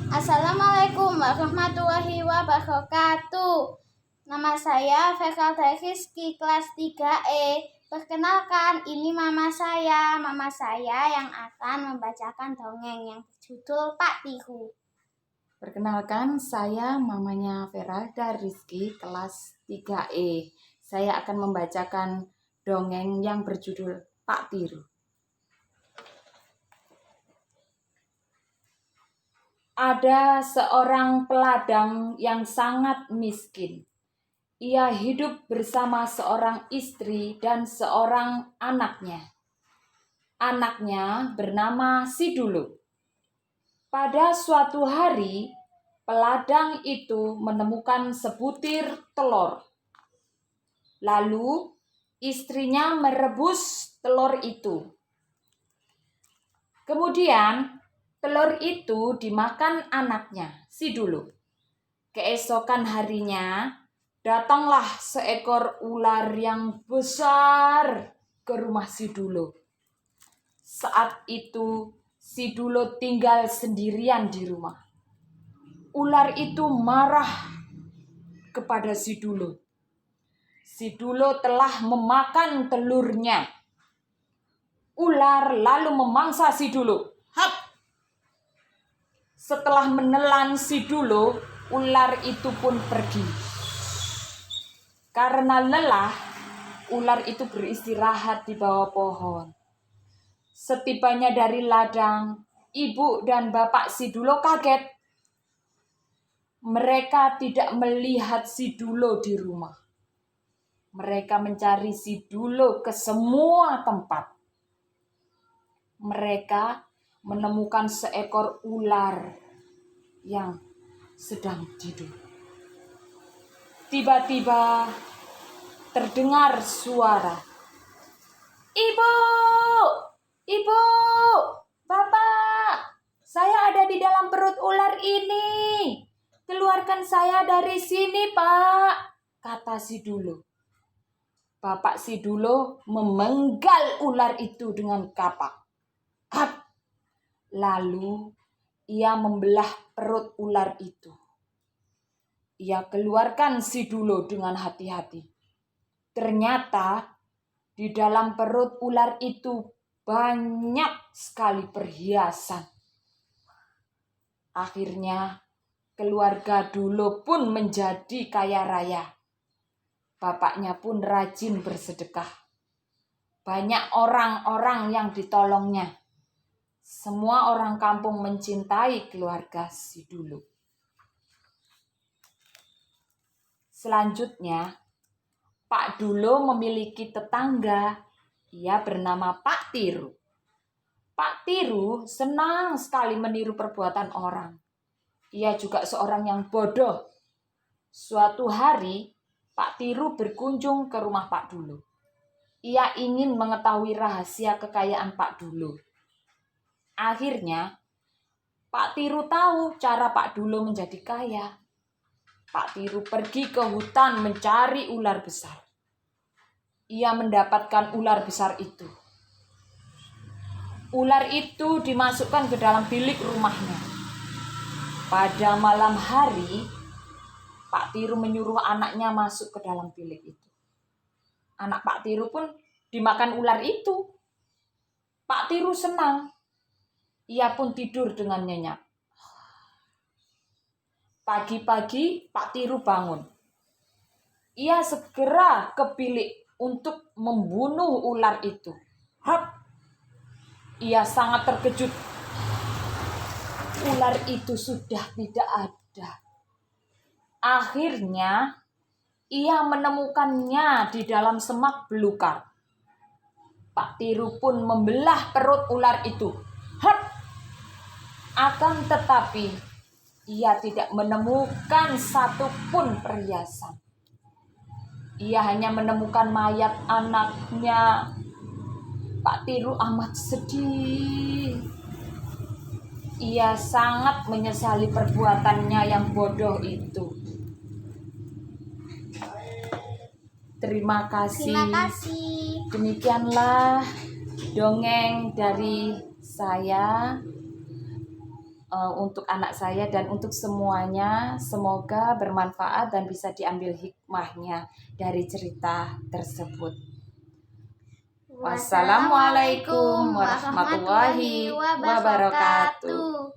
Assalamualaikum warahmatullahi wabarakatuh. Nama saya Fekalda Rizky, kelas 3E. Perkenalkan, ini mama saya. Mama saya yang akan membacakan dongeng yang berjudul Pak Tihu. Perkenalkan, saya mamanya Fekalda Rizky, kelas 3E. Saya akan membacakan dongeng yang berjudul Pak Tiru. Ada seorang peladang yang sangat miskin. Ia hidup bersama seorang istri dan seorang anaknya. Anaknya bernama Sidulu. Pada suatu hari, peladang itu menemukan sebutir telur. Lalu, istrinya merebus telur itu. Kemudian, telur itu dimakan anaknya, Sidulu. Keesokan harinya, datanglah seekor ular yang besar ke rumah Sidulu. Saat itu, Sidulu tinggal sendirian di rumah. Ular itu marah kepada Sidulu. Sidulu telah memakan telurnya. Ular lalu memangsa Sidulu. Hap! Setelah menelan Sidulu, ular itu pun pergi. Karena lelah, ular itu beristirahat di bawah pohon. Setibanya dari ladang, ibu dan bapak Sidulu kaget. Mereka tidak melihat Sidulu di rumah. Mereka mencari Sidulu ke semua tempat. Mereka menemukan seekor ular yang sedang tidur. Tiba-tiba terdengar suara, "Ibu! Ibu! Bapak! Saya ada di dalam perut ular ini. Keluarkan saya dari sini, Pak," kata Sidulu. Bapak Sidulu memenggal ular itu dengan kapak. Hap! Lalu ia membelah perut ular itu. Ia keluarkan Sidulu dengan hati-hati. Ternyata di dalam perut ular itu banyak sekali perhiasan. Akhirnya keluarga Dulo pun menjadi kaya raya. Bapaknya pun rajin bersedekah. Banyak orang-orang yang ditolongnya. Semua orang kampung mencintai keluarga Sidulu. Selanjutnya, Pak Dulo memiliki tetangga. Ia bernama Pak Tiru. Pak Tiru senang sekali meniru perbuatan orang. Ia juga seorang yang bodoh. Suatu hari, Pak Tiru berkunjung ke rumah Pak Dulo. Ia ingin mengetahui rahasia kekayaan Pak Dulo. Akhirnya, Pak Tiru tahu cara Pak Dulo menjadi kaya. Pak Tiru pergi ke hutan mencari ular besar. Ia mendapatkan ular besar itu. Ular itu dimasukkan ke dalam bilik rumahnya. Pada malam hari, Pak Tiru menyuruh anaknya masuk ke dalam bilik itu. Anak Pak Tiru pun dimakan ular itu. Pak Tiru senang. Ia pun tidur dengan nyenyak. Pagi-pagi Pak Tiru bangun. Ia segera ke bilik untuk membunuh ular itu. Hap! Ia sangat terkejut. Ular itu sudah tidak ada. Akhirnya ia menemukannya di dalam semak belukar. Pak Tiru pun membelah perut ular itu. Hap! Akan tetapi ia tidak menemukan satupun perhiasan. Ia hanya menemukan mayat anaknya. Pak Tiru amat sedih. Ia sangat menyesali perbuatannya yang bodoh itu. Terima kasih. Demikianlah dongeng dari saya. untuk anak saya dan untuk semuanya. Semoga bermanfaat dan bisa diambil hikmahnya dari cerita tersebut. Wassalamualaikum warahmatullahi wabarakatuh.